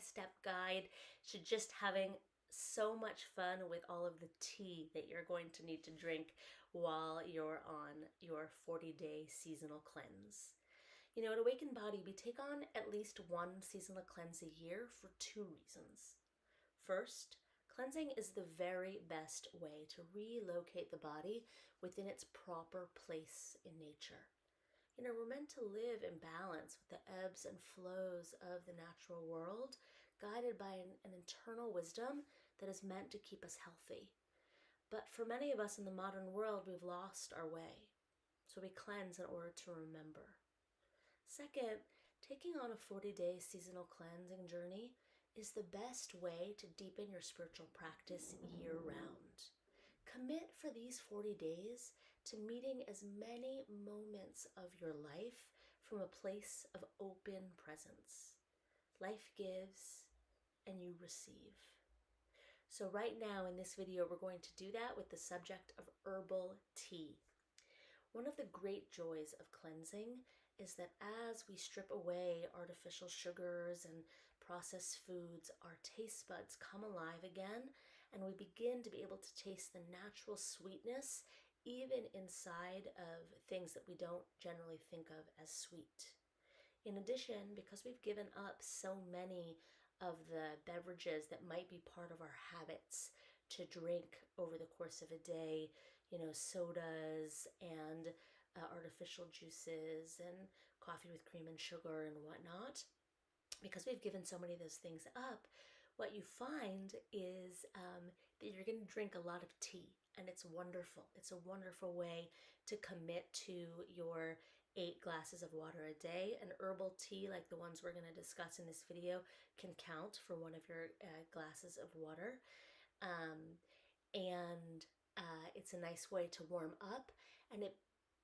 step-by-step guide to just having so much fun with all of the tea that you're going to need to drink while you're on your 40-day seasonal cleanse. At Awakened Body, we take on at least one seasonal cleanse a year for two reasons. First, cleansing is the very best way to relocate the body within its proper place in nature. We're meant to live in balance with the ebbs and flows of the natural world, guided by an internal wisdom that is meant to keep us healthy. But for many of us in the modern world, we've lost our way. So we cleanse in order to remember. Second, taking on a 40-day seasonal cleansing journey is the best way to deepen your spiritual practice year-round. Commit for these 40 days to meeting as many moments of your life from a place of open presence. Life gives and you receive. So right now in this video, we're going to do that with the subject of herbal tea. One of the great joys of cleansing is that as we strip away artificial sugars and processed foods, our taste buds come alive again, and we begin to be able to taste the natural sweetness even inside of things that we don't generally think of as sweet. In addition, because we've given up so many of the beverages that might be part of our habits to drink over the course of a day, sodas and artificial juices and coffee with cream and sugar and whatnot, because we've given so many of those things up, what you find is that you're going to drink a lot of tea, and it's wonderful. It's a wonderful way to commit to your 8 glasses of water a day. An herbal tea, like the ones we're going to discuss in this video, can count for one of your glasses of water. It's a nice way to warm up, and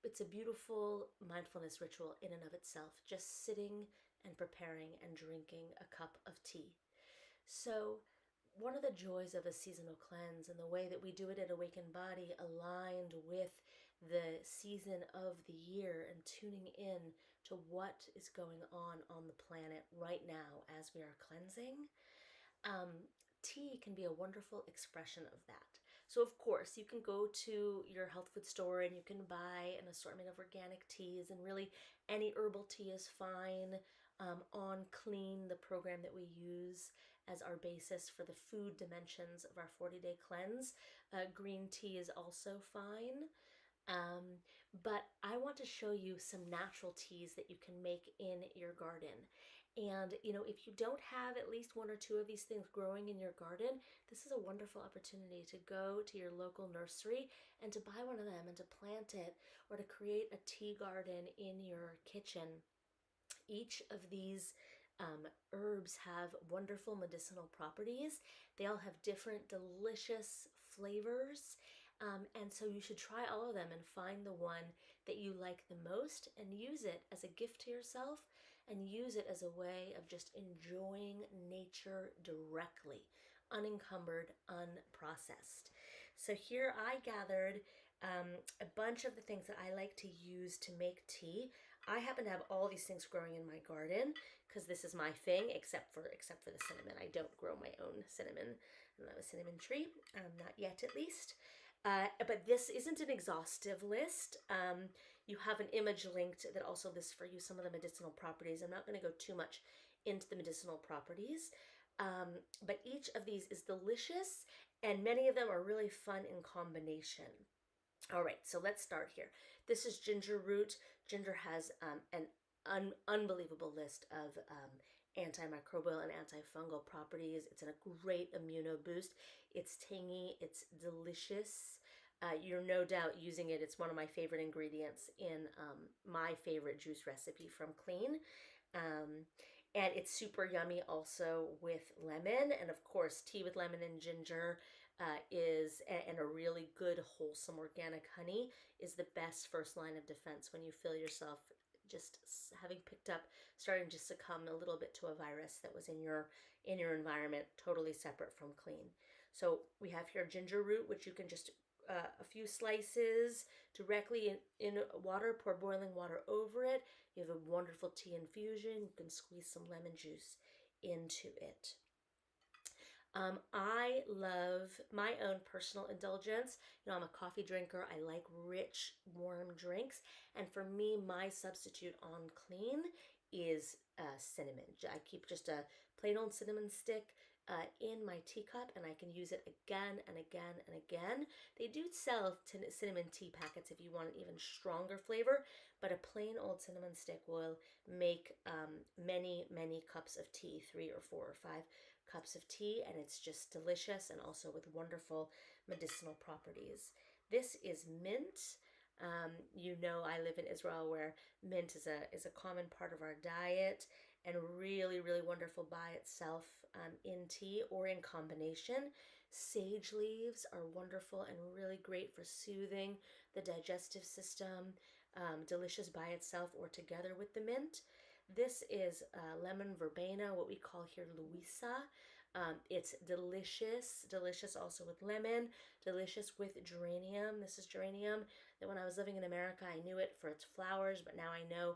it's a beautiful mindfulness ritual in and of itself, just sitting and preparing and drinking a cup of tea. So one of the joys of a seasonal cleanse and the way that we do it at Awakened Body, aligned with the season of the year and tuning in to what is going on the planet right now as we are cleansing, tea can be a wonderful expression of that. So of course, you can go to your health food store and you can buy an assortment of organic teas, and really any herbal tea is fine. On Clean, the program that we use as our basis for the food dimensions of our 40-day cleanse, green tea is also fine. But I want to show you some natural teas that you can make in your garden. And, if you don't have at least one or two of these things growing in your garden, this is a wonderful opportunity to go to your local nursery and to buy one of them and to plant it, or to create a tea garden in your kitchen. Each of these herbs have wonderful medicinal properties. They all have different delicious flavors. And so you should try all of them and find the one that you like the most and use it as a gift to yourself, and use it as a way of just enjoying nature directly, unencumbered, unprocessed. So here I gathered a bunch of the things that I like to use to make tea. I happen to have all these things growing in my garden because this is my thing, except for the cinnamon. I don't grow my own cinnamon. I don't have a cinnamon tree, not yet at least. But this isn't an exhaustive list. You have an image linked that also lists for you some of the medicinal properties. I'm not going to go too much into the medicinal properties, but each of these is delicious, and many of them are really fun in combination. All right, so let's start here. This is ginger root. Ginger has an unbelievable list of antimicrobial and antifungal properties. It's a great immuno boost. It's tangy, it's delicious. You're no doubt using it. It's one of my favorite ingredients in my favorite juice recipe from Clean. And it's super yummy also with lemon. And of course, tea with lemon and ginger and a really good, wholesome organic honey is the best first line of defense when you feel yourself just having starting to succumb a little bit to a virus that was in your environment, totally separate from Clean. So we have here ginger root, which you can just a few slices directly in water, pour boiling water over it. You have a wonderful tea infusion. You can squeeze some lemon juice into it. I love my own personal indulgence. I'm a coffee drinker. I like rich, warm drinks. And for me, my substitute on clean is cinnamon. I keep just a plain old cinnamon stick in my teacup, and I can use it again and again and again. They do sell cinnamon tea packets if you want an even stronger flavor, but a plain old cinnamon stick will make many, many cups of tea, 3 or 4 or 5 cups of tea, and it's just delicious and also with wonderful medicinal properties. This is mint. I live in Israel where mint is a common part of our diet and really, really wonderful by itself in tea or in combination. Sage leaves are wonderful and really great for soothing the digestive system, delicious by itself or together with the mint. This is lemon verbena, what we call here Louisa. It's delicious also with lemon, delicious with geranium. This is geranium that when I was living in America, I knew it for its flowers, but now I know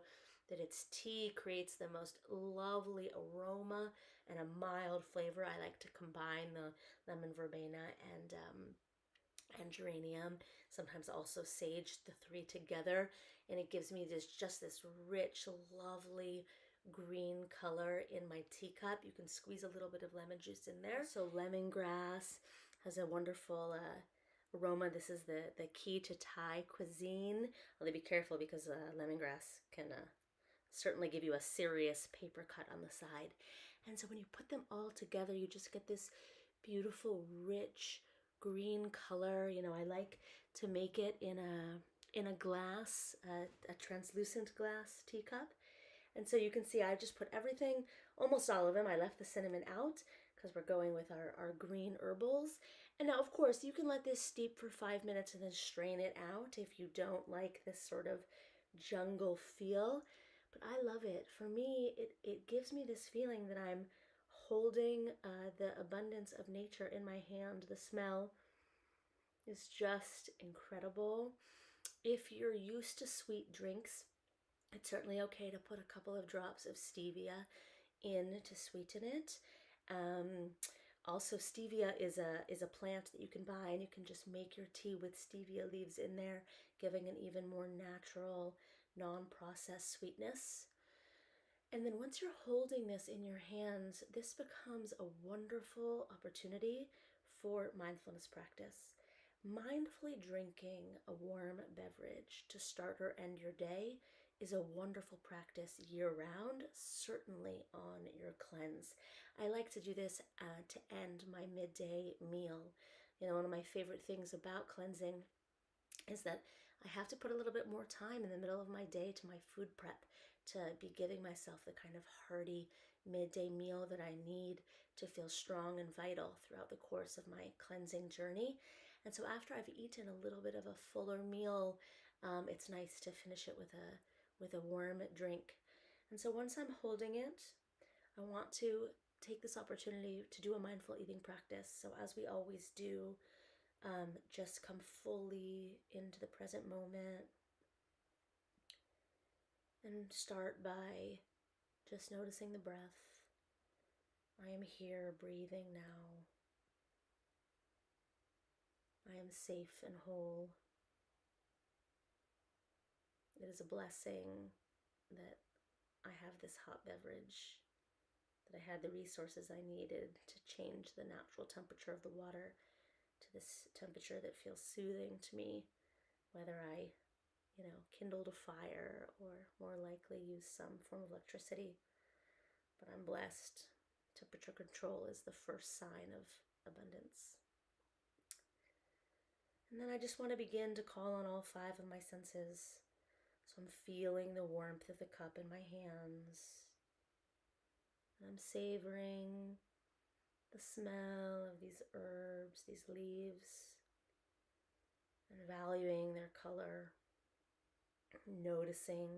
that its tea creates the most lovely aroma and a mild flavor. I like to combine the lemon verbena and geranium, sometimes also sage, the three together, and it gives me this rich, lovely green color in my teacup. You can squeeze a little bit of lemon juice in there. So lemongrass has a wonderful aroma. This is the key to Thai cuisine. Although be careful because lemongrass can certainly give you a serious paper cut on the side. And so when you put them all together, you just get this beautiful, rich green color. I like to make it in a glass, a translucent glass teacup. And so you can see I just put everything, almost all of them. I left the cinnamon out because we're going with our green herbals. And now, of course, you can let this steep for 5 minutes and then strain it out if you don't like this sort of jungle feel. But I love it. For me, it gives me this feeling that I'm holding the abundance of nature in my hand. The smell is just incredible. If you're used to sweet drinks, it's certainly okay to put a couple of drops of stevia in to sweeten it. Also, stevia is a plant that you can buy, and you can just make your tea with stevia leaves in there, giving an even more natural, non-processed sweetness. And then once you're holding this in your hands, this becomes a wonderful opportunity for mindfulness practice. Mindfully drinking a warm beverage to start or end your day is a wonderful practice year-round, certainly on your cleanse. I like to do this to end my midday meal. One of my favorite things about cleansing is that I have to put a little bit more time in the middle of my day to my food prep to be giving myself the kind of hearty midday meal that I need to feel strong and vital throughout the course of my cleansing journey. And so after I've eaten a little bit of a fuller meal, it's nice to finish it with a warm drink. And so once I'm holding it, I want to take this opportunity to do a mindful eating practice. So as we always do, just come fully into the present moment and start by just noticing the breath. I am here breathing now. I am safe and whole. It is a blessing that I have this hot beverage, that I had the resources I needed to change the natural temperature of the water to this temperature that feels soothing to me, whether I, kindled a fire or more likely use some form of electricity. But I'm blessed. Temperature control is the first sign of abundance. And then I just want to begin to call on all 5 of my senses. So I'm feeling the warmth of the cup in my hands. And I'm savoring the smell of these herbs, these leaves, and valuing their color, noticing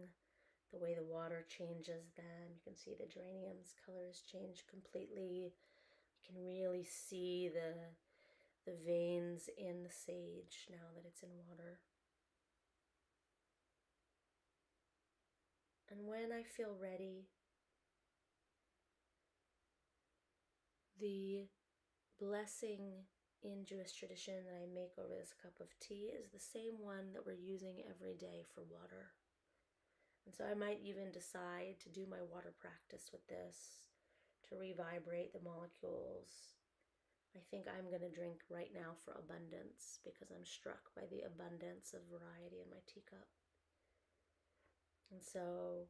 the way the water changes them. You can see the geranium's color has changed completely. You can really see the veins in the sage now that it's in water. And when I feel ready, The blessing in Jewish tradition that I make over this cup of tea is the same one that we're using every day for water. And so I might even decide to do my water practice with this, to revibrate the molecules. I think I'm going to drink right now for abundance because I'm struck by the abundance of variety in my teacup. And so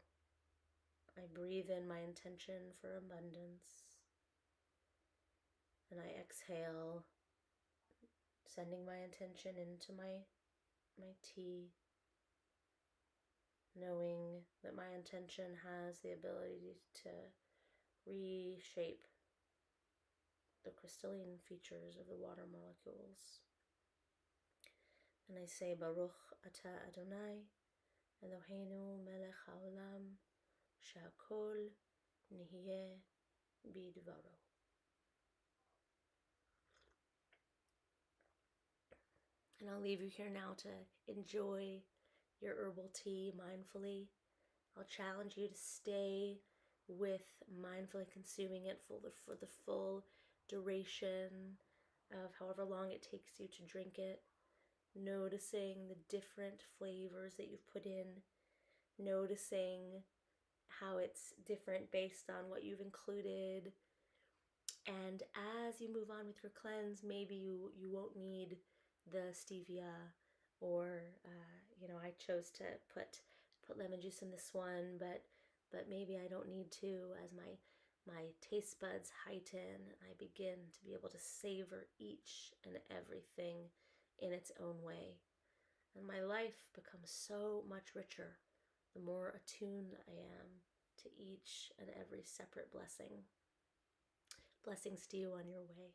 I breathe in my intention for abundance, and I exhale, sending my intention into my tea, knowing that my intention has the ability to reshape the crystalline features of the water molecules. And I say, Baruch Ata Adonai, Eloheinu melech haolam, she'akol nihye bidvaro. And I'll leave you here now to enjoy your herbal tea mindfully. I'll challenge you to stay with mindfully consuming it for the full duration of however long it takes you to drink it, noticing the different flavors that you've put in, noticing how it's different based on what you've included. And as you move on with your cleanse, maybe you won't need the stevia, or I chose to put lemon juice in this one, but maybe I don't need to, as my taste buds heighten and I begin to be able to savor each and everything in its own way. And my life becomes so much richer the more attuned I am to each and every separate blessing. Blessings to you on your way.